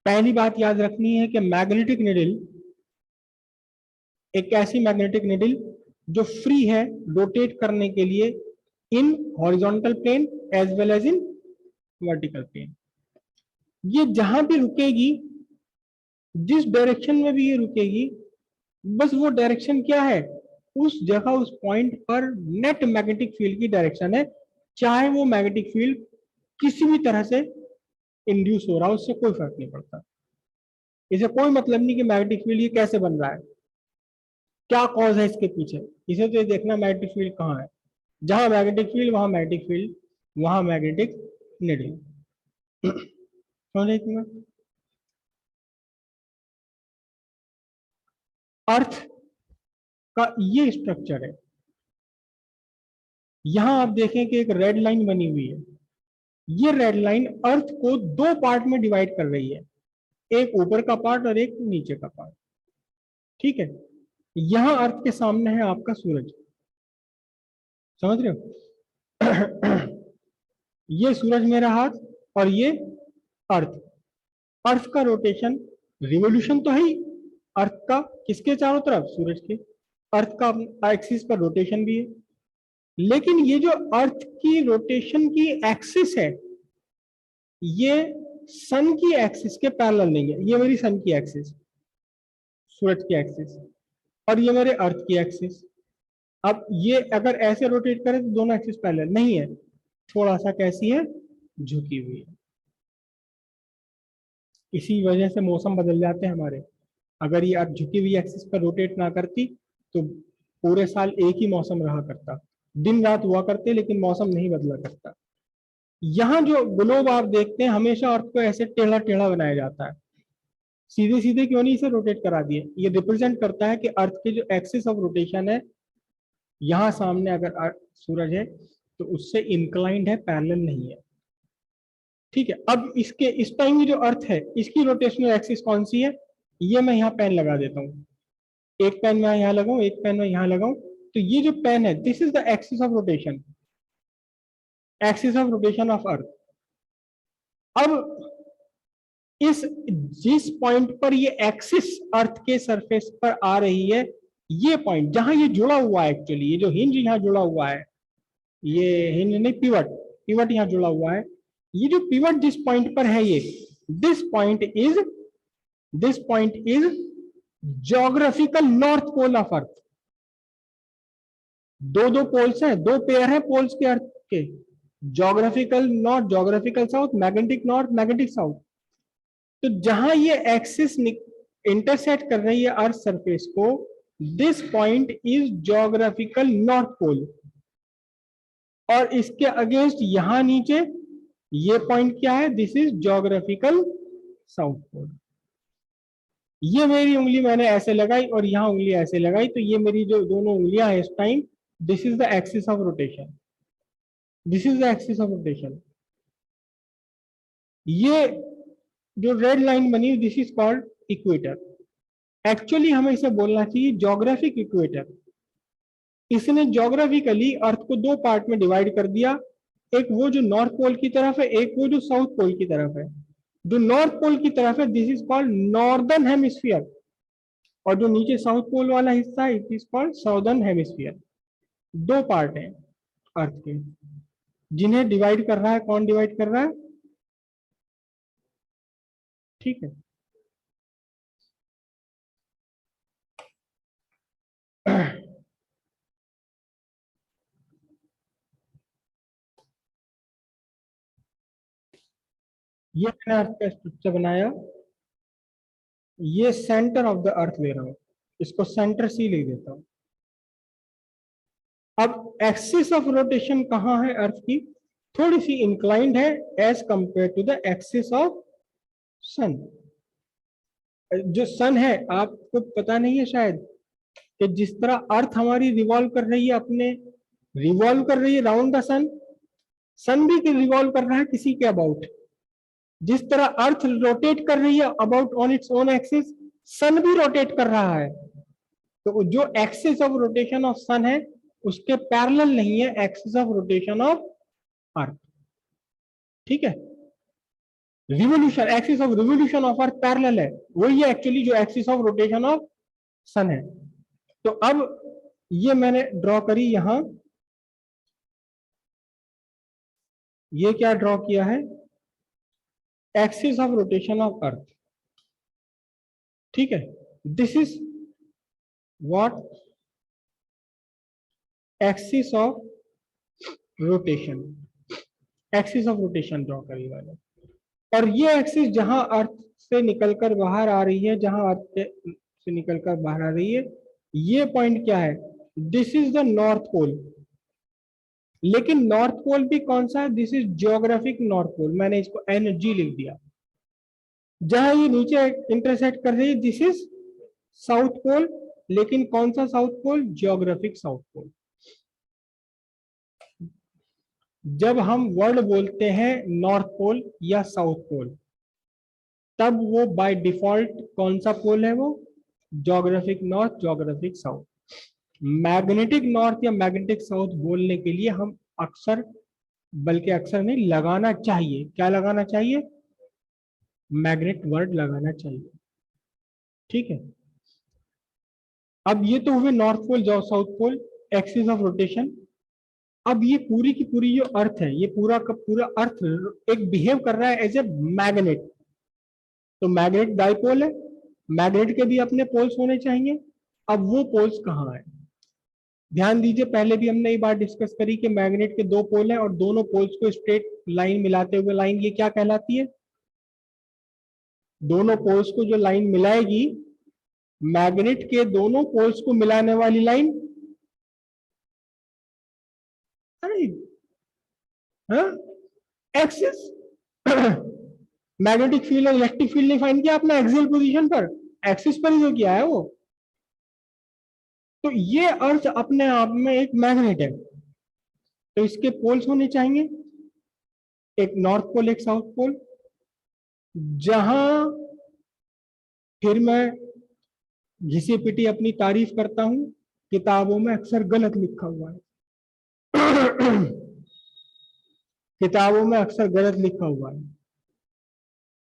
पहली बात याद रखनी है कि मैग्नेटिक नीडल एक ऐसी मैग्नेटिक नीडल जो फ्री है रोटेट करने के लिए in horizontal plane as well as in vertical plane. ये जहां भी रुकेगी, जिस डायरेक्शन में भी ये रुकेगी, बस वो डायरेक्शन क्या है, उस जगह उस पॉइंट पर नेट मैग्नेटिक फील्ड की डायरेक्शन है, चाहे वो मैग्नेटिक फील्ड किसी भी तरह से इंड्यूस हो रहा हो, उससे कोई फर्क नहीं पड़ता। इसे कोई मतलब नहीं कि मैग्नेटिक फील्ड ये कैसे बन रहा है, क्या कॉज है इसके पीछे। इसे तो ये देखना मैग्नेटिक फील्ड कहाँ है, जहां मैग्नेटिक फील्ड वहां मैग्नेटिक फील्ड, वहां मैग्नेटिक नीडल। समझ तुम्हें? अर्थ का ये स्ट्रक्चर है। यहां आप देखें कि एक रेड लाइन बनी हुई है। ये रेड लाइन अर्थ को दो पार्ट में डिवाइड कर रही है, एक ऊपर का पार्ट और एक नीचे का पार्ट। ठीक है, यहां अर्थ के सामने है आपका सूरज, समझ रहे हो? ये सूरज मेरा हाथ और ये अर्थ। अर्थ का रोटेशन, रिवोल्यूशन तो है ही अर्थ का, किसके चारों तरफ, सूरज के। अर्थ का एक्सिस पर रोटेशन भी है, लेकिन ये जो अर्थ की रोटेशन की एक्सिस है, ये सन की एक्सिस के पैरेलल नहीं है। ये मेरी सन की एक्सिस, सूरज की एक्सिस, और ये मेरे अर्थ की एक्सिस। अब ये अगर ऐसे रोटेट करें तो दोनों एक्सिस पैरेलल नहीं है, थोड़ा सा कैसी है, झुकी हुई है। इसी वजह से मौसम बदल जाते हैं हमारे। अगर ये अर्थ झुकी हुई एक्सिस पर रोटेट ना करती तो पूरे साल एक ही मौसम रहा करता, दिन रात हुआ करते, लेकिन मौसम नहीं बदला करता। यहाँ जो ग्लोब आप देखते हैं, हमेशा अर्थ को ऐसे टेढ़ा टेढ़ा बनाया जाता है, सीधे सीधे क्यों नहीं इसे रोटेट करा दिए। ये रिप्रेजेंट करता है कि अर्थ के जो एक्सिस ऑफ रोटेशन है, यहाँ सामने अगर सूरज है तो उससे इंक्लाइंड है, पैरेलल नहीं है। ठीक है, अब इसके इस टाइम की जो अर्थ है, इसकी रोटेशनल एक्सिस कौन सी है, ये मैं यहाँ पेन लगा देता हूँ। एक पेन मैं यहाँ लगाऊं, एक पेन मैं यहाँ लगाऊं, तो ये जो पेन है, this is the axis of rotation, axis of rotation of earth. अब इस जिस पॉइंट पर ये एक्सिस अर्थ के सरफेस पर आ रही है, ये पॉइंट जहां ये जुड़ा हुआ है, एक्चुअली ये जो हिंज यहाँ जुड़ा हुआ है, ये हिंज नहीं, पिवट, पिवट यहाँ जुड़ा हुआ है। ये जो पिवट जिस पॉइंट पर है, ये this point is geographical north pole of earth. दो दो पोल्स हैं, दो पेयर हैं पोल्स के अर्थ के, geographical north, geographical south, magnetic north, magnetic south. तो जहां ये एक्सिस इंटरसेक्ट कर रही है अर्थ सरफेस को, this point is geographical north pole, और इसके अगेंस्ट यहां नीचे ये पॉइंट क्या है, this is geographical south pole. ये मेरी उंगली मैंने ऐसे लगाई और यहां उंगली ऐसे लगाई, तो ये मेरी जो दोनों उंगलियां है इस time, this is the axis of rotation, this is the axis of rotation. ये जो रेड लाइन बनी, this is called equator. Actually हमें इसे बोलना चाहिए ज्योग्राफिक इक्वेटर। इसने ज्योग्राफिकली अर्थ को दो पार्ट में डिवाइड कर दिया, एक वो जो नॉर्थ पोल की तरफ है, एक वो जो साउथ पोल की तरफ है। जो नॉर्थ पोल की तरफ है, this is called northern hemisphere, और जो नीचे साउथ पोल वाला हिस्सा है, it is called southern hemisphere. दो पार्ट हैं अर्थ के, जिन्हें डिवाइड कर रहा है, कौन डिवाइड कर रहा है, ठीक है। ये मैंने अर्थ का स्ट्रक्चर बनाया, ये सेंटर ऑफ द अर्थ ले रहा हूं, इसको सेंटर सी लिख देता हूं। अब एक्सिस ऑफ रोटेशन कहां है अर्थ की, थोड़ी सी इंक्लाइंड है as compare to the axis of sun. जो सन है, आपको पता नहीं है शायद, कि जिस तरह अर्थ हमारी रिवॉल्व कर रही है, अपने रिवॉल्व कर रही है राउंड द सन, सन भी रिवॉल्व कर रहा है किसी के अबाउट। जिस तरह अर्थ रोटेट कर रही है about on its own axis, sun भी रोटेट कर रहा है। तो जो axis of rotation of sun है, उसके पैरेलल नहीं है axis of rotation of earth. ठीक है, revolution, axis of revolution of earth parallel है, वही है एक्चुअली जो axis of rotation of sun है। तो अब ये मैंने ड्रॉ करी यहां, ये क्या ड्रॉ किया है, axis of rotation of earth, ठीक है। This is what axis of rotation, axis of rotation draw करी मैंने। और ये एक्सिस जहां अर्थ से निकलकर बाहर आ रही है, जहां अर्थ से निकलकर बाहर आ रही है, ये पॉइंट क्या है, this is the north pole. लेकिन नॉर्थ पोल भी कौन सा है, this is geographic north pole, मैंने इसको NG लिख दिया। जहां ये नीचे इंटरसेक्ट कर रही है, दिस इज साउथ पोल, लेकिन कौन सा south pole, geographic south pole. जब हम वर्ड बोलते हैं नॉर्थ पोल या साउथ पोल, तब वो बाय डिफॉल्ट कौन सा पोल है, वो geographic north, geographic south. Magnetic north या मैग्नेटिक साउथ बोलने के लिए हम अक्सर, बल्कि अक्सर नहीं, लगाना चाहिए, क्या लगाना चाहिए, मैग्नेट वर्ड लगाना चाहिए, ठीक है। अब ये तो हुए north pole, south pole, axis of rotation. अब ये पूरी की पूरी जो अर्थ है, ये पूरा का पूरा अर्थ एक बिहेव कर रहा है एज ए मैग्नेट। तो मैग्नेट डाइपोल है, मैग्नेट के भी अपने पोल्स होने चाहिए। अब वो पोल्स कहाँ है, ध्यान दीजिए, पहले भी हमने ये बात डिस्कस करी कि मैग्नेट के दो पोल हैं और दोनों पोल्स को स्ट्रेट लाइन मिलाते हुए लाइन, ये क्या कहलाती है, दोनों पोल्स को जो लाइन मिलाएगी, मैग्नेट के दोनों पोल्स को मिलाने वाली लाइन, एक्सिस। मैग्नेटिक फील्ड और इलेक्ट्रिक फील्ड नहीं फाइंड किया आपने एक्सियल पोजीशन पर, एक्सिस पर ही जो किया है वो। तो ये अर्थ अपने आप में एक मैग्नेट है, तो इसके पोल्स होने चाहिए, एक नॉर्थ पोल, एक साउथ पोल। जहां फिर मैं घिसी पिटी अपनी तारीफ करता हूं, किताबों में अक्सर गलत लिखा हुआ है। किताबों में अक्सर गलत लिखा हुआ है।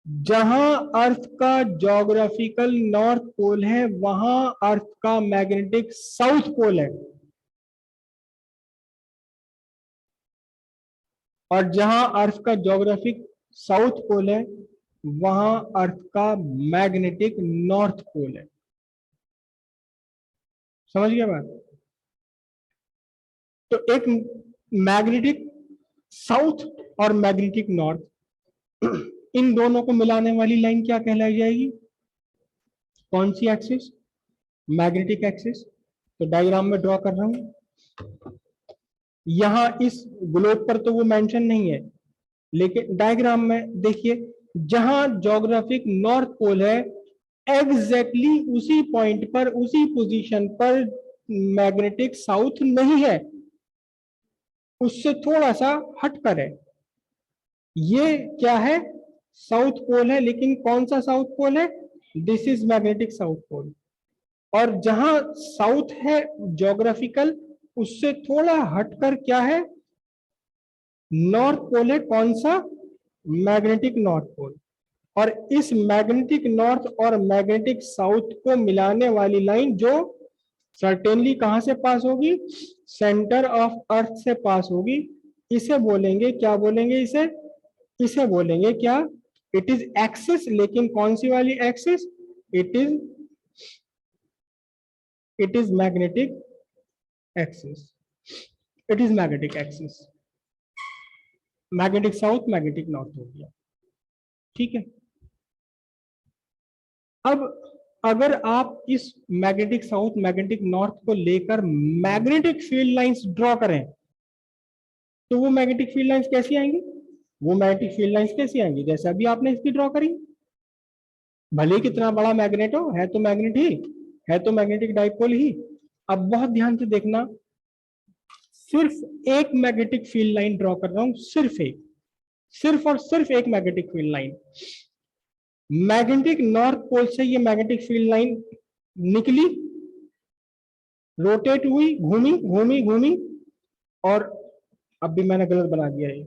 जहां अर्थ का ज्योग्राफिकल नॉर्थ पोल है, वहां अर्थ का मैग्नेटिक साउथ पोल है, और जहां अर्थ का ज्योग्राफिक साउथ पोल है, वहां अर्थ का मैग्नेटिक नॉर्थ पोल है। समझ गया बात। तो एक मैग्नेटिक साउथ और मैग्नेटिक नॉर्थ, इन दोनों को मिलाने वाली लाइन क्या कहलाई जाएगी, कौन सी एक्सिस, मैग्नेटिक एक्सिस। तो डायग्राम में ड्रॉ कर रहा हूं, यहां इस ग्लोब पर तो वो मेंशन नहीं है, लेकिन डायग्राम में देखिए, जहां ज्योग्राफिक नॉर्थ पोल है, एग्जैक्टली उसी पॉइंट पर, उसी पोजीशन पर मैग्नेटिक साउथ नहीं है, उससे थोड़ा सा हटकर है। ये क्या है, साउथ पोल है, लेकिन कौन सा साउथ पोल है, this is magnetic south pole. और जहां साउथ है ज्योग्राफिकल, उससे थोड़ा हटकर क्या है, नॉर्थ पोल है, कौन सा, मैग्नेटिक नॉर्थ पोल। और इस मैग्नेटिक नॉर्थ और मैग्नेटिक साउथ को मिलाने वाली लाइन, जो सर्टेनली कहां से पास होगी, सेंटर ऑफ अर्थ से पास होगी, इसे बोलेंगे, क्या बोलेंगे इसे, इसे बोलेंगे क्या, इट इज एक्सिस। लेकिन कौन सी वाली axis, it is magnetic axis, it is magnetic axis. Magnetic south, magnetic north हो गया, ठीक है। अब अगर आप इस मैग्नेटिक साउथ, मैग्नेटिक नॉर्थ को लेकर मैग्नेटिक फील्ड लाइंस ड्रॉ करें, तो वो मैग्नेटिक फील्ड लाइंस कैसी आएंगी, वो मैग्नेटिक फील्ड लाइंस कैसी आएंगी, जैसे अभी आपने इसकी ड्रॉ करी। भले कितना बड़ा मैग्नेट हो, है तो मैग्नेट ही, है तो मैग्नेटिक डाइपोल ही। अब बहुत ध्यान से देखना, सिर्फ एक मैग्नेटिक फील्ड लाइन ड्रॉ कर रहा हूं, सिर्फ एक, सिर्फ और सिर्फ एक magnetic field line. Magnetic north pole से ये मैग्नेटिक फील्ड लाइन निकली, रोटेट हुई, घूमी घूमी घूमी, और अब भी मैंने गलत बना दिया है,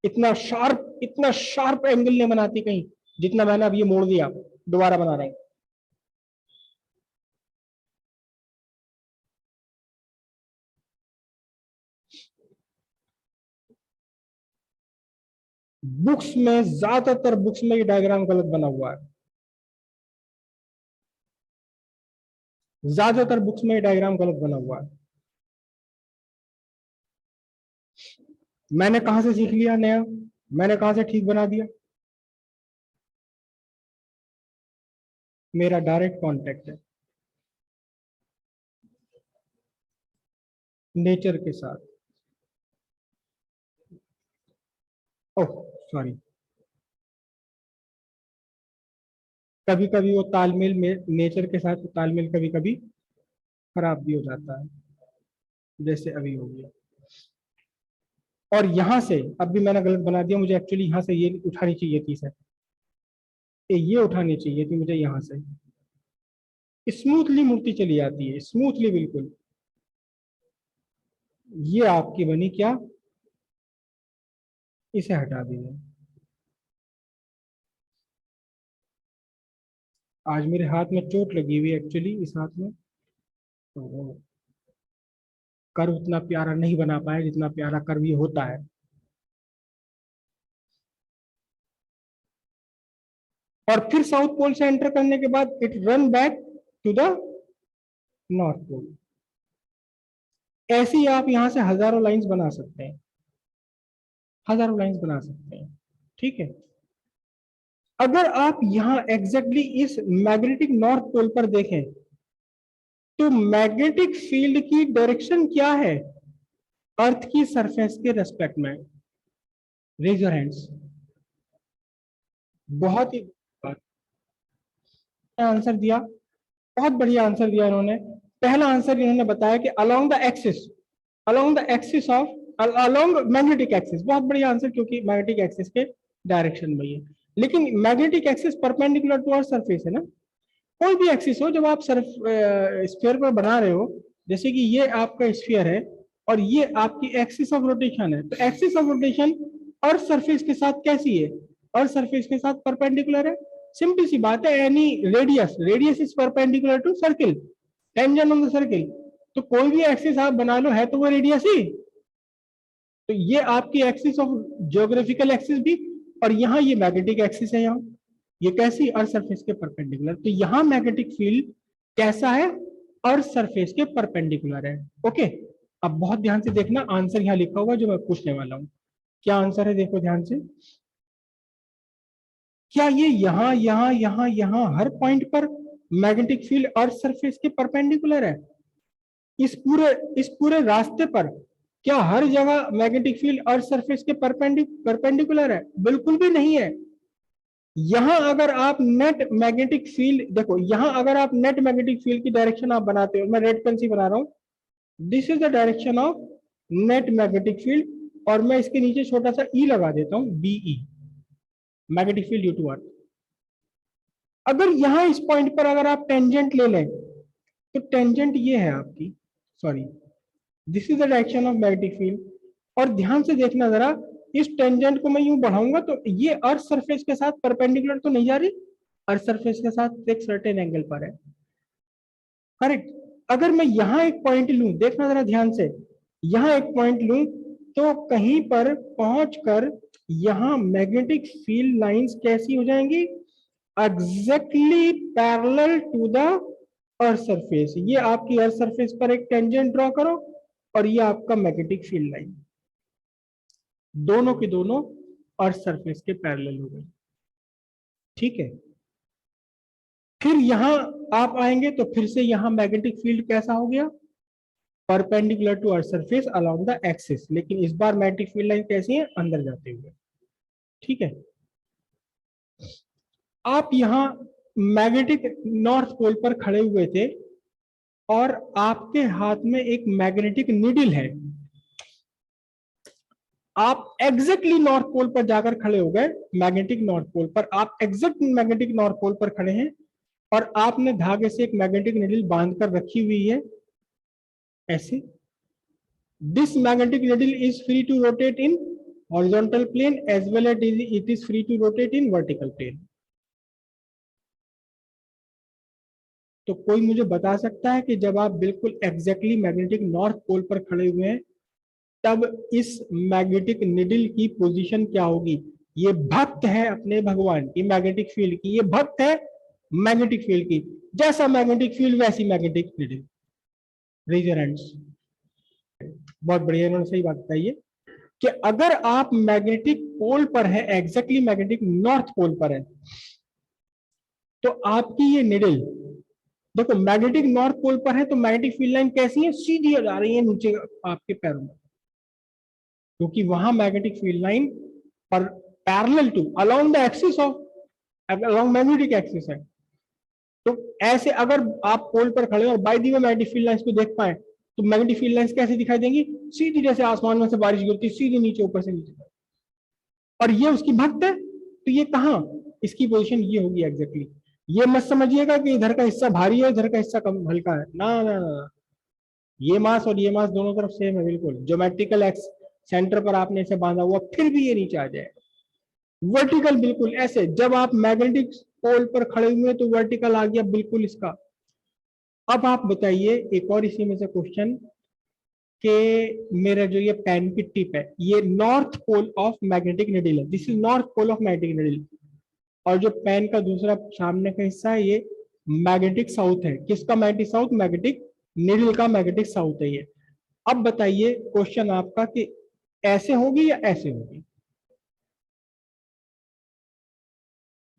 इतना शार्प एंगल नहीं बनाती कहीं, जितना मैंने अब ये मोड़ दिया, दोबारा बना रहा हूं। बुक्स में, ज्यादातर बुक्स में ये डायग्राम गलत बना हुआ है, ज्यादातर बुक्स में ये डायग्राम गलत बना हुआ है। मैंने कहां से सीख लिया नया, मैंने कहां से ठीक बना दिया? मेरा डायरेक्ट कांटेक्ट है नेचर के साथ। ओह सॉरी, कभी कभी वो तालमेल में, नेचर के साथ तालमेल कभी कभी खराब भी हो जाता है, जैसे अभी हो गया। और यहां से अब भी मैंने गलत बना दिया, मुझे एक्चुअली यहां से ये उठानी चाहिए थी सर, ये उठानी चाहिए थी मुझे यहां से। स्मूथली मूर्ति चली जाती है, स्मूथली बिल्कुल। ये आपकी बनी क्या, इसे हटा दीजिए। आज मेरे हाथ में चोट लगी हुई है एक्चुअली, इस हाथ में, तो कर्व उतना प्यारा नहीं बना पाया जितना प्यारा कर्व ये होता है। और फिर साउथ पोल से एंटर करने के बाद it run back to the north pole. ऐसे ही आप यहां से हजारों लाइंस बना सकते हैं, हजारों लाइंस बना सकते हैं, ठीक है। अगर आप यहां एग्जैक्टली इस मैग्नेटिक नॉर्थ पोल पर देखें, तो मैग्नेटिक फील्ड की डायरेक्शन क्या है अर्थ की सरफेस के रेस्पेक्ट में? Raise your hands. बहुत ही आंसर दिया, बहुत बढ़िया आंसर दिया इन्होंने। पहला आंसर इन्होंने बताया कि along the axis, along the axis of, along magnetic axis. बहुत बढ़िया आंसर, क्योंकि मैग्नेटिक एक्सिस के डायरेक्शन में है। लेकिन magnetic axis perpendicular to our surface है ना, कोई भी एक्सिस हो, जब आप स्फीयर पर बना रहे हो, जैसे कि ये आपका स्फीयर है और ये आपकी एक्सिस ऑफ रोटेशन है, तो एक्सिस ऑफ रोटेशन और सरफेस के साथ कैसी है, और सरफेस के साथ परपेंडिकुलर है। सिंपल सी बात है, any radius, radius is perpendicular to circle, tangent on the circle. तो कोई भी एक्सिस आप बना लो, है तो वो रेडियस ही। तो ये आपकी एक्सिस ऑफ ज्योग्राफिकल एक्सिस भी, और यहाँ ये मैग्नेटिक एक्सिस है, यहाँ ये कैसी, अर्थ सरफेस के परपेंडिकुलर। तो यहाँ मैग्नेटिक फील्ड कैसा है, अर्थ सरफेस के परपेंडिकुलर है। ओके, अब बहुत ध्यान से देखना, आंसर यहाँ लिखा होगा जो मैं पूछने वाला हूँ। क्या आंसर है, देखो ध्यान से। क्या ये यहाँ यहाँ यहाँ यहाँ हर पॉइंट पर मैग्नेटिक फील्ड अर्थ सरफेस के परपेंडिकुलर है? इस पूरे रास्ते पर क्या हर जगह मैग्नेटिक फील्ड अर्थ सरफेस के परपेंडिकुलर है? बिल्कुल भी नहीं है। यहां अगर आप नेट मैग्नेटिक फील्ड देखो, यहां अगर आप नेट मैग्नेटिक फील्ड की डायरेक्शन आप बनाते हो, मैं रेड पेन से बना रहा हूं, this is the direction of net magnetic field, और मैं इसके नीचे छोटा सा ई लगा देता हूं, B E, magnetic field due to earth. अगर यहां इस पॉइंट पर अगर आप टेंजेंट ले लें, तो टेंजेंट ये है आपकी, sorry, this is the direction of magnetic field. और ध्यान से देखना जरा, इस टेंजेंट को मैं यूं बढ़ाऊंगा तो ये अर्थ सरफेस के साथ परपेंडिकुलर तो नहीं जा रही, अर्थ सरफेस के साथ एक सर्टेन एंगल पर है, करेक्ट। अगर मैं यहां एक पॉइंट लूं, देखना जरा ध्यान से, यहां एक पॉइंट लूं, तो कहीं पर पहुंचकर यहां मैग्नेटिक फील्ड लाइंस कैसी हो जाएंगी, exactly parallel to the earth surface. ये आपकी अर्थ सरफेस पर एक टेंजेंट ड्रॉ करो, और ये आपका मैग्नेटिक फील्ड लाइन, दोनों के दोनों अर्थ सरफेस के पैरेलल हो गए, ठीक है। फिर यहां आप आएंगे तो फिर से यहां मैग्नेटिक फील्ड कैसा हो गया, perpendicular to earth surface along the axis, लेकिन इस बार मैग्नेटिक फील्ड लाइन कैसी है, अंदर जाते हुए, ठीक है। आप यहां मैग्नेटिक नॉर्थ पोल पर खड़े हुए थे, और आपके हाथ में एक मैग्नेटिक नीडल है, आप एग्जैक्टली नॉर्थ पोल पर जाकर खड़े हो गए, मैग्नेटिक नॉर्थ पोल पर, आप एग्जैक्ट मैग्नेटिक नॉर्थ पोल पर खड़े हैं, और आपने धागे से एक मैग्नेटिक नीडल बांध कर रखी हुई है ऐसे। This magnetic needle is free to rotate in horizontal plane as well as it is free to rotate in vertical plane. तो कोई मुझे बता सकता है कि जब आप बिल्कुल एग्जैक्टली मैग्नेटिक नॉर्थ पोल पर खड़े हुए हैं तब इस मैग्नेटिक निडल की पोजीशन क्या होगी? ये भक्त है अपने भगवान की मैग्नेटिक फील्ड की, ये भक्त है मैग्नेटिक फील्ड की, जैसा मैग्नेटिक फील्ड वैसी magnetic needle. Raise your hands. बहुत बढ़िया, इन्होंने सही बात बताई है कि अगर आप मैग्नेटिक पोल पर है, एग्जैक्टली मैग्नेटिक नॉर्थ पोल पर है, तो आपकी ये निडल देखो मैग्नेटिक नॉर्थ पोल पर है तो मैग्नेटिक फील्ड लाइन कैसी है? सीधी जा रही है नीचे आपके पैरों में, क्योंकि वहां मैग्नेटिक फील्ड लाइन पर parallel to along the axis of along magnetic axis है। तो ऐसे अगर आप पोल पर खड़े और by the way magnetic field lines को देख पाए तो मैग्नेटिक फील्ड लाइंस कैसे दिखाई देंगी? सीधी, जैसे आसमान में से बारिश गिरती सीधी नीचे, ऊपर से नीचे। और ये उसकी भक्त है, तो ये कहां इसकी पोजीशन ये होगी एग्जैक्टली। ये मत समझिएगा कि इधर का हिस्सा भारी है इधर का हिस्सा कम हल्का है, ना ना ना, ये मास और ये मास दोनों तरफ सेम है बिल्कुल। ज्योमेट्रिकल एक्स सेंटर पर आपने इसे बांधा हुआ, फिर भी ये नीचे आ जाएगा। वर्टिकल बिल्कुल ऐसे, जब आप मैग्नेटिक पोल पर खड़े हुए तो वर्टिकल आ गया बिल्कुल इसका। अब आप बताइए एक और इसी में से क्वेश्चन कि मेरा जो ये पेन की टिप है ये north pole of magnetic needle है, this is north pole of magnetic needle, और जो पेन का दूसरा सामने का हिस्सा है ये मैग्नेटिक साउथ है। किसका मैग्नेटिक साउथ? मैग्नेटिक निडल का मैग्नेटिक साउथ है ये। अब बताइए क्वेश्चन आपका कि ऐसे होगी या ऐसे होगी?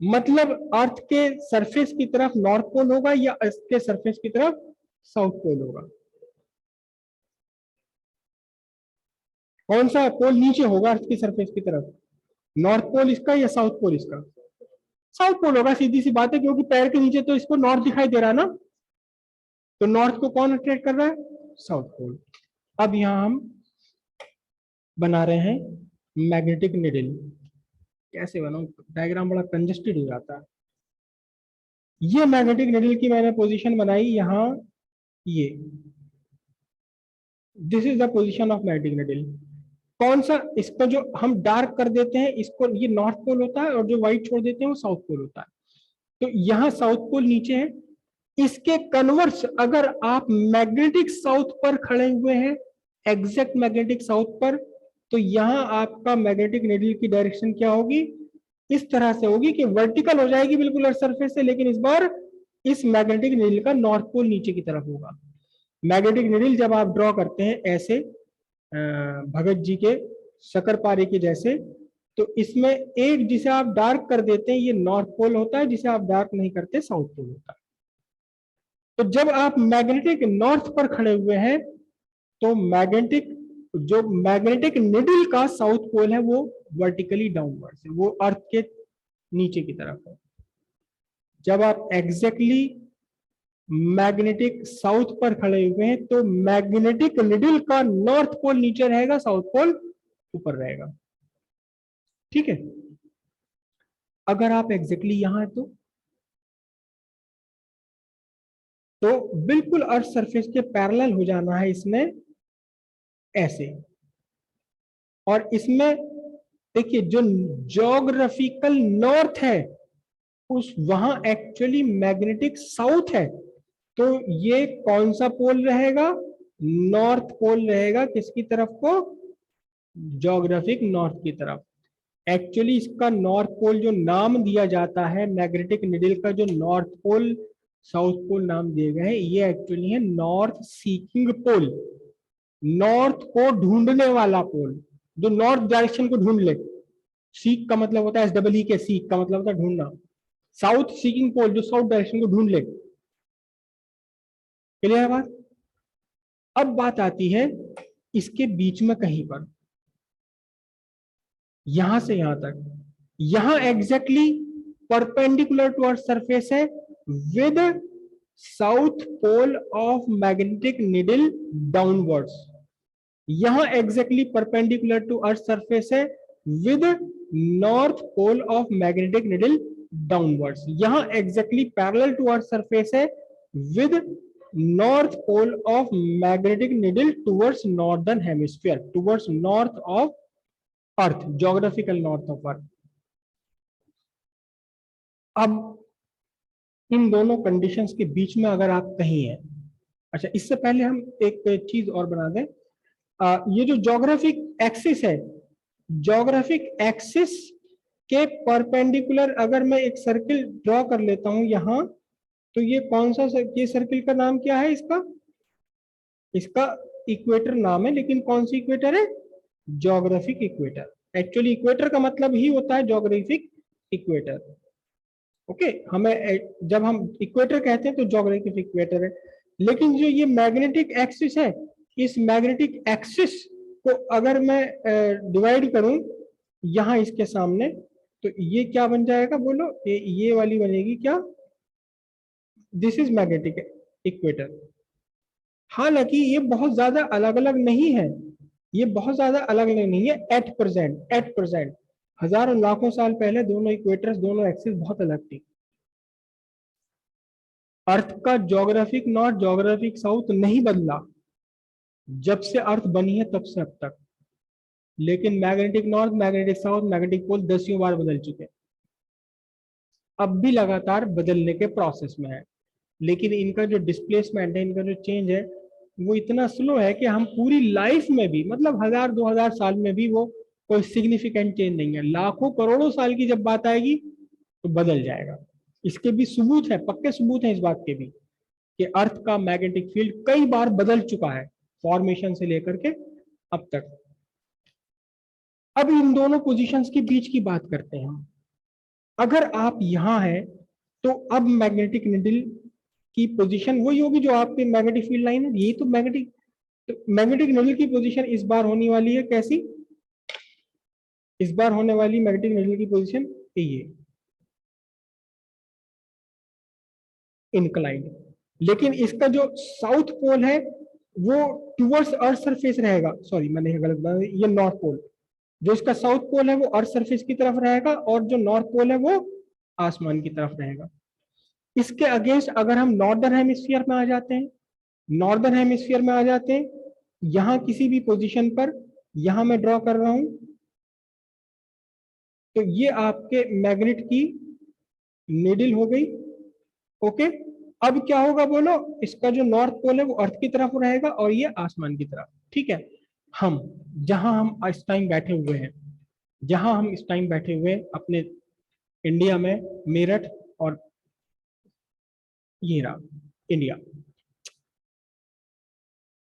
मतलब अर्थ के सरफेस की तरफ नॉर्थ पोल होगा या अर्थ के सरफेस की तरफ साउथ पोल होगा? कौन सा पोल नीचे होगा अर्थ की सरफेस की तरफ? नॉर्थ पोल इसका या साउथ पोल इसका? साउथ पोल होगा, सीधी सी बात है, क्योंकि पैर के नीचे तो इसको नॉर्थ दिखाई दे रहा है ना, तो नॉर्थ को कौन अट्रैक्ट कर रहा है? South pole. अब यहां हम बना रहे हैं मैग्नेटिक निडल। कैसे बनाऊं? डायग्राम बड़ा कंजेस्टेड हो जाता है। ये मैग्नेटिक निडल की मैंने पोजीशन बनाई यहां, ये this is the position of magnetic needle. कौन सा? इसको जो हम डार्क कर देते हैं इसको ये नॉर्थ पोल होता है, और जो व्हाइट छोड़ देते हैं वो साउथ पोल होता है। तो यहाँ साउथ पोल नीचे है, इसके कन्वर्स अगर आप मैग्नेटिक साउथ पर खड़े हुए हैं, एग्जैक्ट मैग्नेटिक साउथ पर, तो यहाँ आपका मैग्नेटिक निडल की डायरेक्शन क्या होगी? इस तरह से होगी कि वर्टिकल हो जाएगी बिल्कुल अर्थ सरफेस से, लेकिन इस बार इस मैग्नेटिक निडल का नॉर्थ पोल नीचे की तरफ होगा। मैग्नेटिक निडल जब आप ड्रॉ करते हैं ऐसे भगत जी के शकरपारे के जैसे, तो इसमें एक जिसे आप डार्क कर देते हैं ये नॉर्थ पोल होता है, जिसे आप डार्क नहीं करते साउथ पोल होता है। तो जब आप मैग्नेटिक नॉर्थ पर खड़े हुए हैं तो मैग्नेटिक निडल का साउथ पोल है वो वर्टिकली डाउनवर्ड है, वो अर्थ के नीचे की तरफ है। जब आप एग्जैक्टली मैग्नेटिक साउथ पर खड़े हुए हैं तो मैग्नेटिक निडल का नॉर्थ पोल नीचे रहेगा, साउथ पोल ऊपर रहेगा। ठीक है? अगर आप एग्जैक्टली यहां है तो बिल्कुल अर्थ सरफेस के पैरेलल हो जाना है इसमें ऐसे। और इसमें देखिए जो ज्योग्राफिकल नॉर्थ है उस वहां एक्चुअली मैग्नेटिक साउथ है, तो ये कौन सा पोल रहेगा? नॉर्थ पोल रहेगा। किसकी तरफ को? ज्योग्राफिक नॉर्थ की तरफ। एक्चुअली इसका नॉर्थ पोल जो नाम दिया जाता है मैग्नेटिक निडल का, जो नॉर्थ पोल साउथ पोल नाम दिए गए हैं, ये एक्चुअली है नॉर्थ सीकिंग पोल, नॉर्थ को ढूंढने वाला पोल, जो नॉर्थ डायरेक्शन को ढूंढ ले। सीक का मतलब होता है SEE के, सीक का मतलब होता है ढूंढना। साउथ सीकिंग पोल जो साउथ डायरेक्शन को ढूंढ ले। क्लियर है बात? अब बात आती है इसके बीच में कहीं पर, यहां से यहां तक, यहां exactly perpendicular to earth surface है with south pole of magnetic needle downwards. यहां exactly perpendicular to earth surface है with north pole of magnetic needle downwards. यहां exactly parallel to earth surface है with north pole of magnetic needle towards northern hemisphere, towards north of earth, geographical north of earth. अब इन दोनों conditions के बीच में अगर आप कहीं हैं, अच्छा इससे पहले हम एक चीज और बना दें, ये जो जोग्राफिक एक्सिस है, जोग्राफिक एक्सिस के परपेंडिकुलर अगर मैं एक सर्किल ड्रॉ कर लेता हूं यहां, तो ये कौन सा ये सर्किल का नाम क्या है इसका, इसका इक्वेटर नाम है, लेकिन कौन सी इक्वेटर है, जोग्राफिक इक्वेटर। एक्चुअली इक्वेटर का मतलब ही होता है जोग्राफिक इक्वेटर। ओके, हमें जब हम इक्वेटर कहते हैं तो जोग्राफिक इक्वेटर है। लेकिन जो ये मैग्नेटिक एक्सिस है, इस मैग्नेटिक एक्सिस को अगर मैं डिवाइड करूं यहां इसके सामने, तो ये क्या बन जाएगा बोलो, ये वाली बनेगी क्या, दिस इज मैग्नेटिक इक्वेटर। हालांकि ये बहुत ज्यादा अलग अलग नहीं है, ये बहुत ज्यादा अलग अलग नहीं है एट प्रेजेंट हजारों लाखों साल पहले दोनों इक्वेटर्स, दोनों एक्सिस बहुत अलग थी। अर्थ का जोग्राफिक नॉर्थ, जोग्राफिक साउथ नहीं बदला जब से अर्थ बनी है तब से अब तक, लेकिन magnetic north, magnetic south, magnetic pole दसियों बार बदल चुके, अब भी लगातार बदलने के प्रोसेस में है। लेकिन इनका जो डिस्प्लेसमेंट है, इनका जो चेंज है, वो इतना स्लो है कि हम पूरी लाइफ में भी, मतलब 1000-2000 साल में भी वो कोई सिग्निफिकेंट चेंज नहीं है। लाखों करोड़ों साल की जब बात आएगी तो बदल जाएगा। इसके भी सबूत है, पक्के सबूत हैं इस बात के भी, कि अर्थ का मैग्नेटिक फील्ड कई बार बदल चुका है फॉर्मेशन से लेकर के अब तक। अब इन दोनों पोजीशंस के बीच की बात करते हैं हम। अगर आप यहां हैं तो अब मैग्नेटिक निडल की पोजीशन वही होगी जो आपके मैग्नेटिक फील्ड लाइन है, यही तो मैग्नेटिक निडल की पोजीशन इस बार होने वाली है कैसी, इस बार होने वाली मैग्नेटिक निडल की पोजीशन ये इंक्लाइंड। लेकिन इसका जो साउथ पोल है वो टुवर्ड्स अर्थ सरफेस रहेगा, सॉरी मैंने गलत बताया, ये नॉर्थ पोल, जो इसका साउथ पोल है वो अर्थ सरफेस की तरफ रहेगा, और जो नॉर्थ पोल है वो आसमान की तरफ रहेगा। इसके अगेंस्ट अगर हम नॉर्दर्न हेमिस्फीयर में आ जाते हैं, नॉर्दर्न हेमिस्फीयर में आ जाते हैं, यहां किसी भी पोजीशन पर, यहां मैं ड्रॉ कर रहा हूं, तो ये आपके मैग्नेट की निडल हो गई। ओके, अब क्या होगा बोलो, इसका जो नॉर्थ पोल है वो अर्थ की तरफ रहेगा और ये आसमान की तरफ। ठीक है, हम जहां हम इस टाइम बैठे हुए हैं, जहां हम इस टाइम बैठे हुए हैं अपने इंडिया में, मेरठ, और ये रहा इंडिया,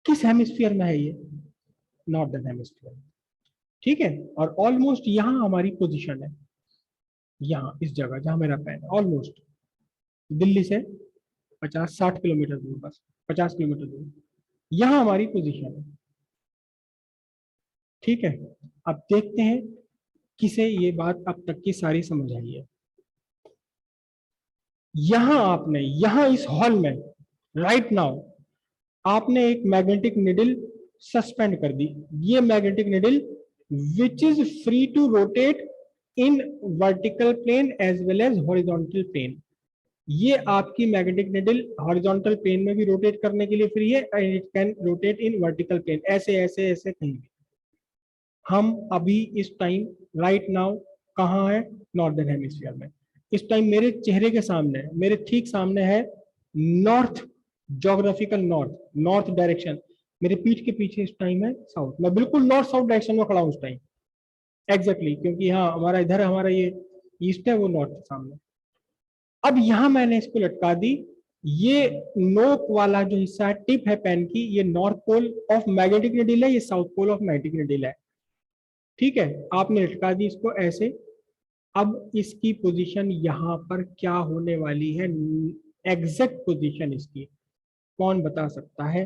किस हेमिस्फीयर में है ये, नॉर्दर्न हेमिस्फीयर। ठीक है, और ऑलमोस्ट यहां हमारी पोजीशन है, यहाँ इस जगह जहां मेरा पैन है, ऑलमोस्ट दिल्ली से 50-60 किलोमीटर दूर, बस 50 किलोमीटर दूर यहां हमारी पोजीशन है। ठीक है, अब देखते हैं किसे ये बात अब तक की सारी समझ आई है। यहां आपने, यहां इस हॉल में राइट नाउ आपने एक मैग्नेटिक निडल सस्पेंड कर दी। ये magnetic needle which is free to rotate in vertical plane as well as horizontal plane. ये आपकी मैग्नेटिक निडल हॉरिजॉन्टल प्लेन में भी रोटेट करने के लिए फ्री है, and it can rotate in vertical plane, ऐसे ऐसे ऐसे कहीं भी। हम अभी इस टाइम राइट नाउ कहाँ है, नॉर्दर्न हेमिस्फीयर में। इस टाइम मेरे चेहरे के सामने, मेरे ठीक सामने है north, geographical north, north direction. मेरे पीठ के पीछे इस टाइम है साउथ, मैं बिल्कुल नॉर्थ साउथ डायरेक्शन में खड़ा हूँ उस टाइम एग्जैक्टली, क्योंकि हाँ हमारा इधर हमारा ये ईस्ट है, वो नॉर्थ के सामने। अब यहां मैंने इसको लटका दी, ये नोक वाला जो हिस्सा है, टिप है पेन की, ये north pole of magnetic needle है, ये south pole of magnetic needle है। ठीक है, आपने लटका दी इसको ऐसे। अब इसकी पोजीशन यहां पर क्या होने वाली है, एग्जैक्ट पोजीशन इसकी कौन बता सकता है,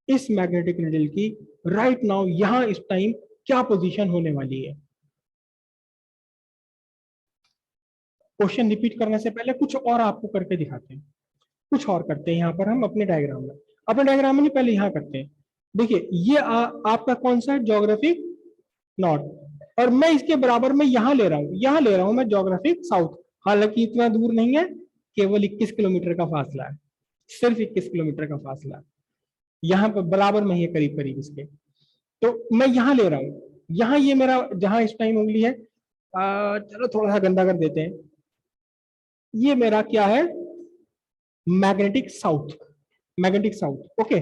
इस मैग्नेटिक निडल की राइट नाउ यहां इस टाइम क्या पोजीशन होने वाली है। क्वेश्चन रिपीट करने से पहले कुछ और आपको करके दिखाते हैं, कुछ और करते हैं यहाँ पर हम अपने डायग्राम में, अपने डायग्राम में नहीं पहले यहाँ करते हैं। देखिए ये आपका कौन सा है, ज्योग्राफिक नॉर्थ, और मैं इसके बराबर में यहाँ ले रहा हूँ, यहाँ ले रहा हूँ मैं ज्योग्राफिक साउथ। हालांकि इतना दूर नहीं है, केवल 21 किलोमीटर का फासला है, सिर्फ 21 किलोमीटर का फासला है, यहाँ पर बराबर में ही करीब करीब इसके। तो मैं यहाँ ले रहा हूँ, यहाँ ये मेरा जहां इस टाइम उंगली है, चलो थोड़ा सा गंदा कर देते हैं, ये मेरा क्या है, magnetic south, magnetic south. Okay,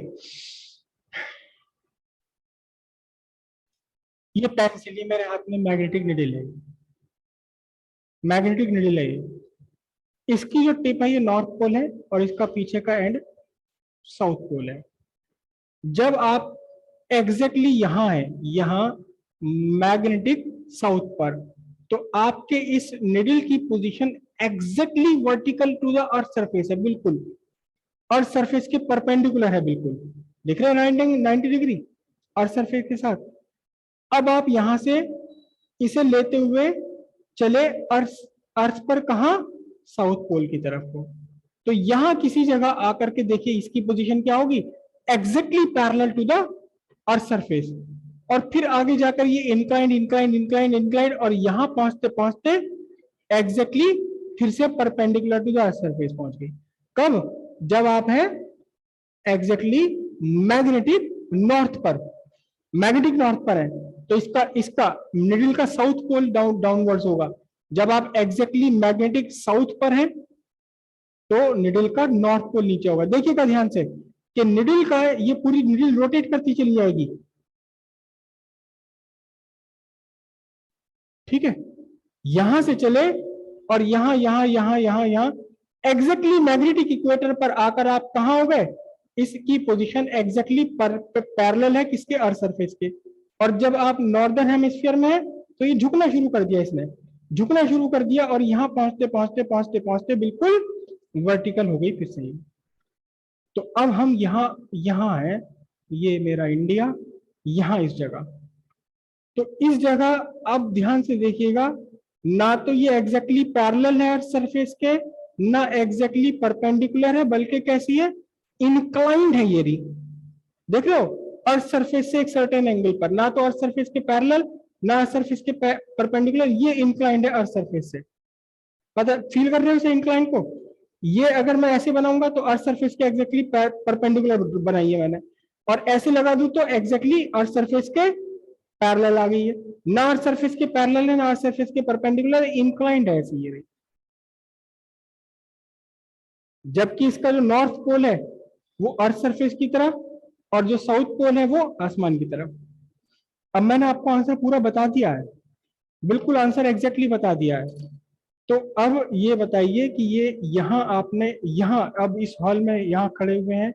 ये पेंसिल, ये मेरे हाथ में मैग्नेटिक निडल है, मैग्नेटिक निडल है ये। इसकी जो टिप है ये नॉर्थ पोल है और इसका पीछे का एंड साउथ पोल है। जब आप एग्जैक्टली यहां है, यहां मैग्नेटिक साउथ पर, तो आपके इस निडल की position exactly vertical to the earth surface है, बिल्कुल अर्थ सरफेस के परपेंडिकुलर है, बिल्कुल दिख रहे हैं 90 डिग्री अर्थ सरफेस के साथ। अब आप यहां से इसे लेते हुए चले अर्थ, अर्थ पर कहा, साउथ पोल की तरफ को, तो यहां किसी जगह आकर के देखिए इसकी पोजीशन क्या होगी, exactly parallel to the earth surface, और फिर आगे जाकर ये इंक्लाइंड इंक्लाइंड इंक्लाइंड इंक्लाइंड, और यहां पहुंचते पहुंचते एग्जैक्टली फिर से perpendicular to the earth surface पहुंच गई। कब, जब आप है एग्जैक्टली मैग्नेटिक नॉर्थ पर, मैग्नेटिक नॉर्थ पर है, तो इसका इसका निडल का साउथ पोल डाउनवर्ड्स होगा। जब आप एग्जैक्टली मैग्नेटिक साउथ पर हैं तो निडल का नॉर्थ पोल नीचे होगा। देखिएगा ध्यान से कि निडल का ये पूरी निडल रोटेट करती चली जाएगी, ठीक है, यहां से चले और यहां यहां यहां यहां यहां एग्जैक्टली मैग्नेटिक इक्वेटर पर आकर आप कहां हो गए, इसकी पोजीशन एग्जैक्टली पैरेलल है किसके, अर्थ सरफेस के। और जब आप नॉर्दर्न हेमिस्फीयर में है तो ये झुकना शुरू कर दिया, इसने झुकना शुरू कर दिया और यहां पहुंचते पहुंचते पहुंचते पहुंचते बिल्कुल वर्टिकल हो गई फिर से। तो अब हम यहां है, ये मेरा इंडिया, यहां इस जगह, तो इस जगह आप ध्यान से देखिएगा, ना तो ये एग्जैक्टली पैरेलल है अर्थ सरफेस के, ना एग्जैक्टली परपेंडिकुलर है, बल्कि कैसी है, इंक्लाइंड है ये री, देख रहे हो, अर्थ सरफेस से एक सर्टेन एंगल पर, ना तो अर्थ सरफेस के पैरेलल ना अर्थ सरफेस के परपेंडिकुलर, ये इंक्लाइंड है अर्थ सरफेस से। पता फील कर रहे हो इसे इंक्लाइंड को, ये अगर मैं ऐसे बनाऊंगा तो अर्थ सरफेस के एग्जैक्टली परपेंडिकुलर बनाई है मैंने, और ऐसे लगा दूं तो एग्जैक्टली अर्थ सरफेस के पैरेलल आ गई है, ना अर्थ सरफेस के पैरेलल है ना अर्थ सरफेस के परपेंडिकुलर, इंक्लाइंड है ऐसे ये। जबकि इसका जो नॉर्थ पोल है वो अर्थ सरफेस की तरफ, और जो साउथ पोल है वो आसमान की तरफ। अब मैंने आपको आंसर पूरा बता दिया है, बिल्कुल आंसर एग्जैक्टली बता दिया है। तो अब ये बताइए कि ये यहाँ आपने, यहाँ अब इस हॉल में यहाँ खड़े हुए हैं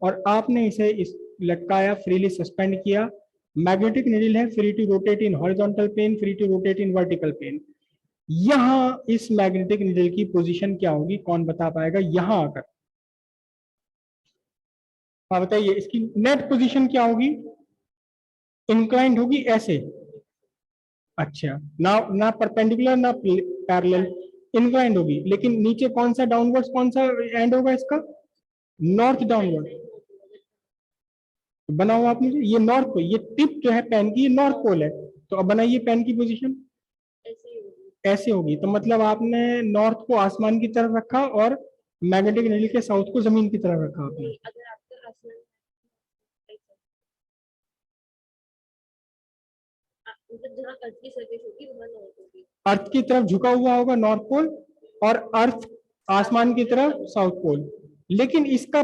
और आपने इसे इस लटकाया, फ्रीली सस्पेंड किया, मैग्नेटिक नीडल है, free to rotate in horizontal plane, free to rotate in vertical plane. यहां इस मैग्नेटिक नीडल की पोजीशन क्या होगी, कौन बता पाएगा यहां आकर, हाँ बताइए, इसकी नेट पोजीशन क्या होगी, इंक्लाइंड होगी ऐसे, अच्छा, ना ना परपेंडिकुलर ना पैरेलल, इंक्लाइंड होगी, लेकिन नीचे कौन सा डाउनवर्ड्स, कौन सा एंड होगा इसका, नॉर्थ डाउनवर्ड बना हुआ आप मुझे, ये नॉर्थ पोल, ये टिप जो है पेन की, ये नॉर्थ पोल है, तो अब बनाइए पेन की पोजीशन, ऐसे होगी, तो मतलब आपने नॉर्थ को आसमान की तरफ रखा और मैग्नेटिक नीडल के साउथ को जमीन की तरफ रखा आपने। अर्थ की तरफ झुका हुआ होगा नॉर्थ पोल और अर्थ आसमान की तरफ साउथ पोल, लेकिन इसका,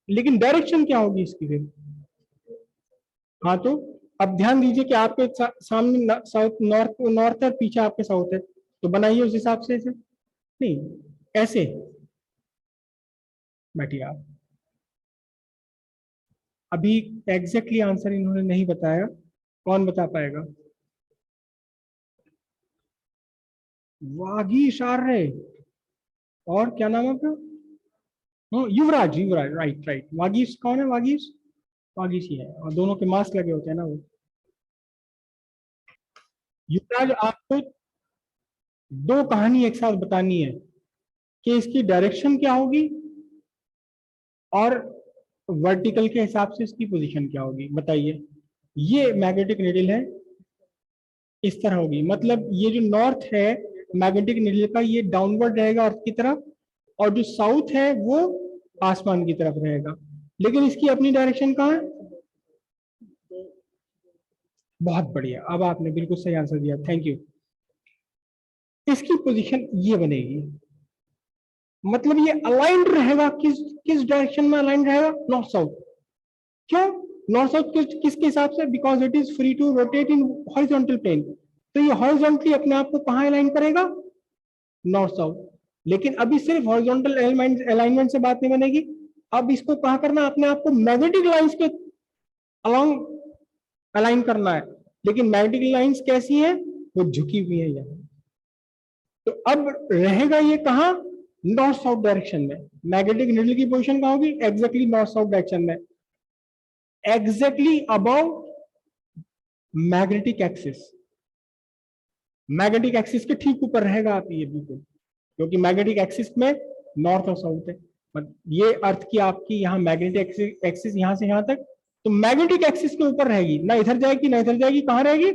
लेकिन डायरेक्शन क्या होगी इसकी फिर, हाँ तो अब ध्यान दीजिए कि आपके सामने साउथ नॉर्थ नॉर्थ है, पीछे आपके साउथ है, तो बनाइए उस हिसाब से इसे, नहीं ऐसे बैठिए आप। अभी एग्जैक्टली आंसर इन्होंने नहीं बताया, कौन बता पाएगा, वागीश आर्य, और क्या नाम है आपका, युवराज, युवराज, राइट राइट, वागीश कौन है, वागीश, वागीश ही है, और दोनों के मास्क लगे होते हैं ना वो। युवराज, आपको दो कहानी एक साथ बतानी है कि इसकी डायरेक्शन क्या होगी और वर्टिकल के हिसाब से इसकी पोजीशन क्या होगी, बताइए। ये मैग्नेटिक नीडल है, इस तरह होगी, मतलब ये जो नॉर्थ है मैग्नेटिक नीडल का, ये डाउनवर्ड रहेगा अर्थ की तरफ, और जो साउथ है वो आसमान की तरफ रहेगा, लेकिन इसकी अपनी डायरेक्शन कहाँ है, बहुत बढ़िया, अब आपने बिल्कुल सही आंसर दिया, थैंक यू। इसकी पोजीशन ये बनेगी, मतलब ये अलाइंड रहेगा, किस किस डायरेक्शन में अलाइंड रहेगा? North south. क्यों नॉर्थ साउथ? किसके हिसाब से? Because it is free to rotate in horizontal plane. तो ये हॉरिजॉन्टली अपने आप को कहाँ अलाइन करेगा? North south. लेकिन अभी सिर्फ हॉरिजॉन्टल अलाइनमेंट से बात नहीं बनेगी, अब इसको कहाँ करना है? अपने आप को मैग्नेटिक लाइंस के अलोंग अलाइन करना है। लेकिन मैग्नेटिक लाइंस कैसी है? वो झुकी हुई है यहाँ। तो अब रहेगा ये कहाँ? नॉर्थ साउथ डायरेक्शन में। मैग्नेटिक नीडल की पोजीशन कहाँ होगी? एग्जैक्टली नॉर्थ साउथ डायरेक्शन में, exactly above magnetic axis. Magnetic axis के ठीक ऊपर रहेगा आप ये, बिल्कुल, क्योंकि मैग्नेटिक एक्सिस में नॉर्थ और साउथ है। ये अर्थ की आपकी यहाँ मैग्नेटिक एक्सिस यहाँ से यहाँ तक, तो मैग्नेटिक एक्सिस के ऊपर रहेगी, ना इधर जाएगी ना इधर जाएगी। कहाँ रहेगी?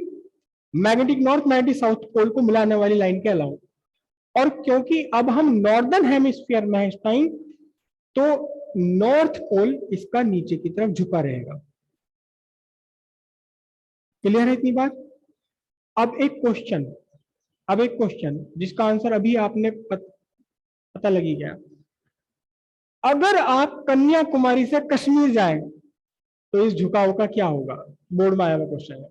Magnetic north magnetic south pole को मिलाने वाली लाइन के अलावा। और क्योंकि अब हम नॉर्दर्न हेमिस्फीयर में है इस टाइम, तो नॉर्थ पोल इसका नीचे की तरफ झुका रहेगा। क्लियर है इतनी बात? अब एक क्वेश्चन जिसका आंसर अभी आपने पता लगी गया। अगर आप कन्याकुमारी से कश्मीर जाएं तो इस झुकाव का क्या होगा? बोर्ड में आया हुआ क्वेश्चन है।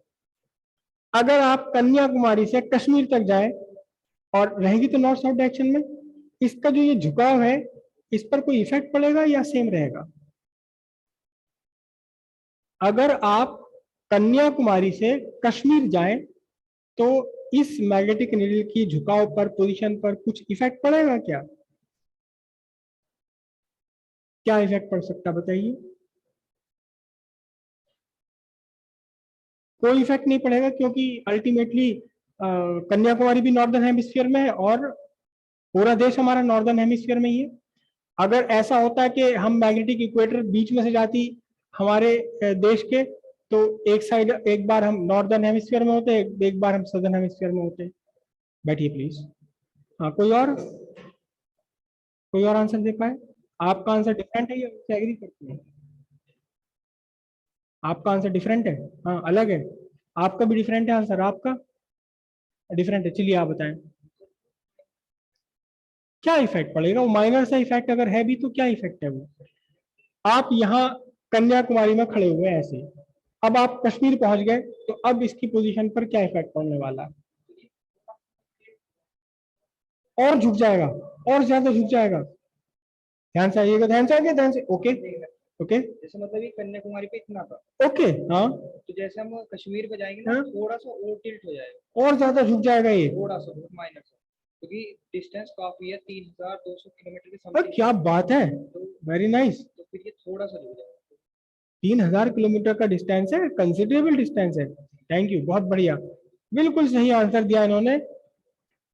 अगर आप कन्याकुमारी से कश्मीर तक जाएं, और रहेगी तो नॉर्थ साउथ डायरेक्शन में, इसका जो ये झुकाव है, इस पर कोई इफेक्ट पड़ेगा या सेम रहेगा? अगर आप कन्याकुमारी से कश्मीर जाएं तो इस मैग्नेटिक नीडल की झुकाव पर, पोजीशन पर कुछ इफेक्ट पड़ेगा क्या? क्या इफेक्ट पड़ सकता बताइए? कोई इफेक्ट नहीं पड़ेगा, क्योंकि अल्टीमेटली कन्याकुमारी भी नॉर्दर्न हेमिस्फीयर में है और पूरा देश हमारा नॉर्दर्न हेमिस्फीयर में ही है। अगर ऐसा होता है कि हम मैग्नेटिक इक्वेटर बीच में से जाती हमारे देश के, तो एक साइड, एक बार हम नॉर्दर्न हेमिस्फीयर में होते, एक बार हम सदर्न हेमिस्फीयर में होते। बैठिए प्लीज। हाँ, कोई और आंसर दे पाए? आपका आंसर डिफरेंट है या उससे एग्री करते हैं? आपका आंसर डिफरेंट है? हाँ, अलग है। आपका भी डिफरेंट है आंसर, आपका डिफरेंट है। चलिए आप बताएं, क्या इफेक्ट पड़ेगा? वो माइनर सा इफेक्ट अगर है भी, तो क्या इफेक्ट है वो? आप यहाँ कन्याकुमारी में खड़े हुए ऐसे, अब आप कश्मीर पहुंच गए, तो अब इसकी पोजीशन पर क्या इफेक्ट पड़ने वाला है? और झुक जाएगा, और ज्यादा झुक जाएगा। ध्यान से आइएगा, ध्यान से आइए, ध्यान से। ओके ओके, जैसे मतलब ये कन्याकुमारी पे इतना था, ओके। हाँ, तो जैसे हम कश्मीर पे जाएंगे ना, हाँ, थोड़ा सा और टिल्ट हो जाएगा, और ज्यादा झुक जाएगा ये। थोड़ा सा, बहुत माइनर सा, क्योंकि डिस्टेंस काफी है, 3200 किलोमीटर के और समथिंग। क्या बात है, तो वेरी नाइस। तो फिर ये थोड़ा सा रुक जाएगा। 3000 किलोमीटर का डिस्टेंस है, कंसिडरेबल डिस्टेंस है। थैंक यू, बहुत बढ़िया, बिल्कुल सही आंसर दिया इन्होंने।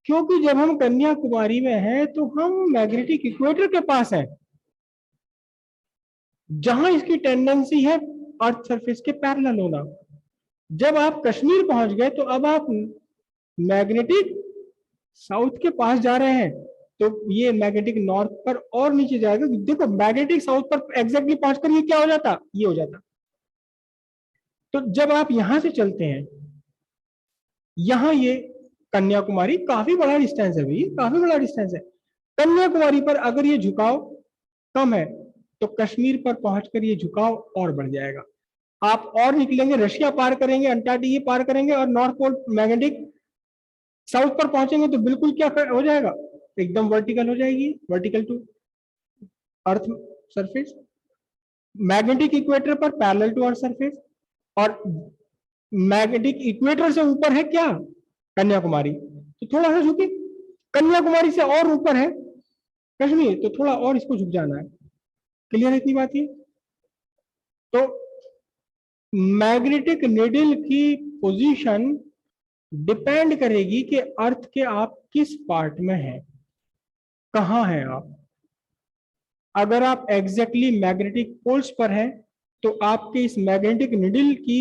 क्योंकि जब हम कन्याकुमारी में हैं तो हम मैग्नेटिक इक्वेटर के पास हैं, जहां इसकी टेंडेंसी है अर्थ सरफेस के पैरेलल होना। जब आप कश्मीर पहुंच गए तो अब आप मैग्नेटिक साउथ के पास जा रहे हैं, तो ये मैग्नेटिक नॉर्थ पर और नीचे जाएगा। देखो, मैग्नेटिक साउथ पर एग्जैक्टली पहुंचकर ये क्या हो जाता? ये हो जाता। तो जब आप यहां से चलते हैं, यहां ये कन्याकुमारी काफी बड़ा डिस्टेंस है भाई, काफी बड़ा डिस्टेंस है। कन्याकुमारी पर अगर ये झुकाव कम है, तो कश्मीर पर पहुंचकर ये झुकाव और बढ़ जाएगा। आप और निकलेंगे, रशिया पार करेंगे, अंटार्कटिका पार करेंगे, और नॉर्थ पोल मैग्नेटिक साउथ पर पहुंचेंगे तो बिल्कुल क्या हो जाएगा? एकदम वर्टिकल हो जाएगी, vertical to earth surface, magnetic equator पर पैरेलल टू अर्थ सरफेस। और मैग्नेटिक इक्वेटर से ऊपर है क्या? कन्याकुमारी, तो थोड़ा सा झुके। कन्याकुमारी से और ऊपर है कश्मीर, तो थोड़ा और इसको झुक जाना है। क्लियर है इतनी बात? ये तो मैग्नेटिक नीडल की पोजीशन डिपेंड करेगी कि अर्थ के आप किस पार्ट में हैं, कहां हैं आप। अगर आप एग्जैक्टली मैग्नेटिक पोल्स पर हैं, तो आपके इस मैग्नेटिक नीडल की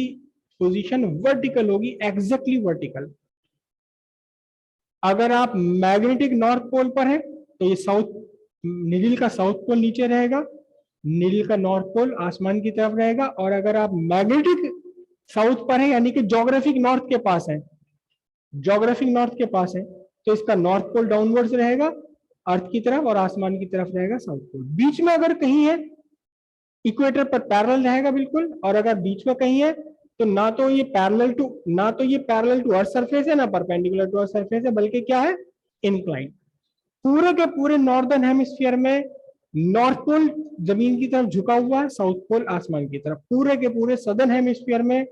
पोजीशन वर्टिकल होगी, एग्जैक्टली वर्टिकल। अगर आप मैग्नेटिक नॉर्थ पोल पर हैं, तो ये साउथ, नीडल का साउथ पोल नीचे रहेगा, नीडल का नॉर्थ पोल आसमान की तरफ रहेगा। और अगर आप मैग्नेटिक साउथ पर है यानी कि ज्योग्राफिक नॉर्थ के पास है, ज्योग्राफिक नॉर्थ के पास है, तो इसका नॉर्थ पोल डाउनवर्ड्स रहेगा अर्थ की तरफ और आसमान की तरफ रहेगा साउथ पोल। बीच में अगर कहीं है इक्वेटर पर पैरेलल रहेगा बिल्कुल, और अगर बीच में कहीं है तो ना तो ये पैरेलल टू अर्थ सरफेस है ना परपेंडिकुलर टू अर्थ सरफेस है, बल्कि क्या है, इंक्लाइन। पूरे के पूरे नॉर्दर्न हेमिस्फीयर में नॉर्थ पोल जमीन की तरफ झुका हुआ है, साउथ पोल आसमान की तरफ। पूरे के पूरे सदर्न हेमिस्फीयर में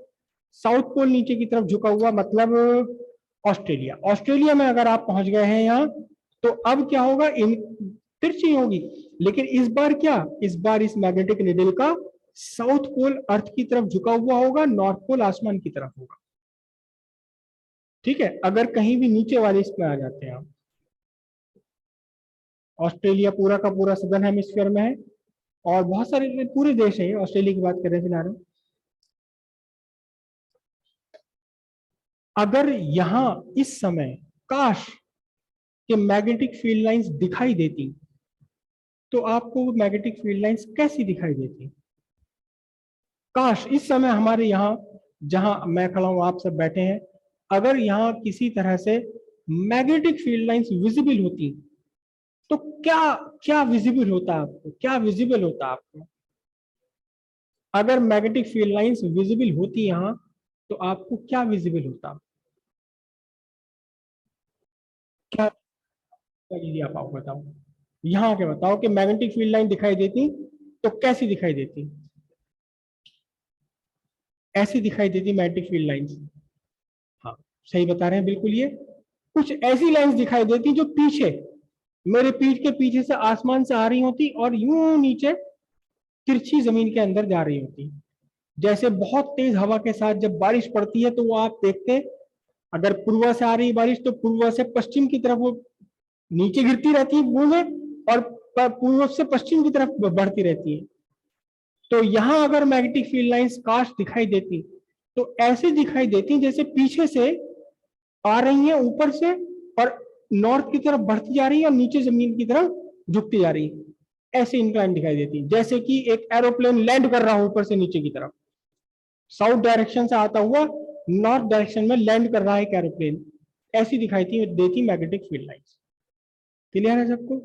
साउथ पोल नीचे की तरफ झुका हुआ, मतलब ऑस्ट्रेलिया। ऑस्ट्रेलिया में अगर आप पहुंच गए हैं यहाँ, तो अब क्या होगा, इन तिरछी होगी, लेकिन इस बार क्या, इस बार इस मैग्नेटिक नीडल का साउथ पोल अर्थ की तरफ झुका हुआ होगा, नॉर्थ पोल आसमान की तरफ होगा। ठीक है, अगर कहीं भी नीचे वाले इसमें आ जाते हैं आप, ऑस्ट्रेलिया पूरा का पूरा सदर्न हेमिस्फीयर में है, और बहुत सारे पूरे देश हैं, ऑस्ट्रेलिया की बात कर रहे हैं फिलहाल। अगर यहां इस समय काश कि मैग्नेटिक फील्ड लाइंस दिखाई देती, तो आपको वो मैग्नेटिक फील्ड लाइंस कैसी दिखाई देती? काश इस समय हमारे यहाँ, जहां मैं खड़ा हूं आप सब बैठे हैं, अगर यहाँ किसी तरह से मैग्नेटिक फील्ड लाइंस विजिबल होती, तो क्या क्या विजिबल होता आपको, क्या विजिबल होता आपको? अगर मैग्नेटिक फील्ड लाइंस विजिबल होती यहाँ, तो आपको क्या विजिबल होता? क्या दीजिए आप बताओ, यहाँ आके बताओ कि मैग्नेटिक फील्ड लाइन दिखाई देती तो कैसी दिखाई देती? ऐसी दिखाई देती मैग्नेटिक फील्ड लाइंस। हाँ, सही बता रहे हैं बिल्कुल। ये कुछ ऐसी लाइंस दिखाई देती जो पीछे, मेरे पीठ के पीछे से आसमान से आ रही होती और यूं नीचे तिरछी जमीन के अंदर जा रही होती। जैसे बहुत तेज हवा के साथ जब बारिश पड़ती है, तो वो आप देखते हैं, अगर पूर्वा से आ रही बारिश तो पूर्वा से पश्चिम की तरफ वो नीचे गिरती रहती है बूंदें, और पूर्व से पश्चिम की तरफ बढ़ती रहती है। तो यहां अगर मैग्नेटिक फील्ड लाइंस काश दिखाई देती, तो ऐसे दिखाई देती जैसे पीछे से आ रही है ऊपर से, और नॉर्थ की तरफ बढ़ती जा रही है और नीचे जमीन की तरफ झुकती जा रही है। ऐसे इंक्लाइन दिखाई देती, जैसे कि एक एरोप्लेन लैंड कर रहा हो ऊपर से नीचे की तरफ, साउथ डायरेक्शन से आता हुआ नॉर्थ डायरेक्शन में लैंड कर रहा है एक एरोप्लेन। ऐसी दिखाई देती मैग्नेटिक फील्ड लाइंस। क्लियर है सबको?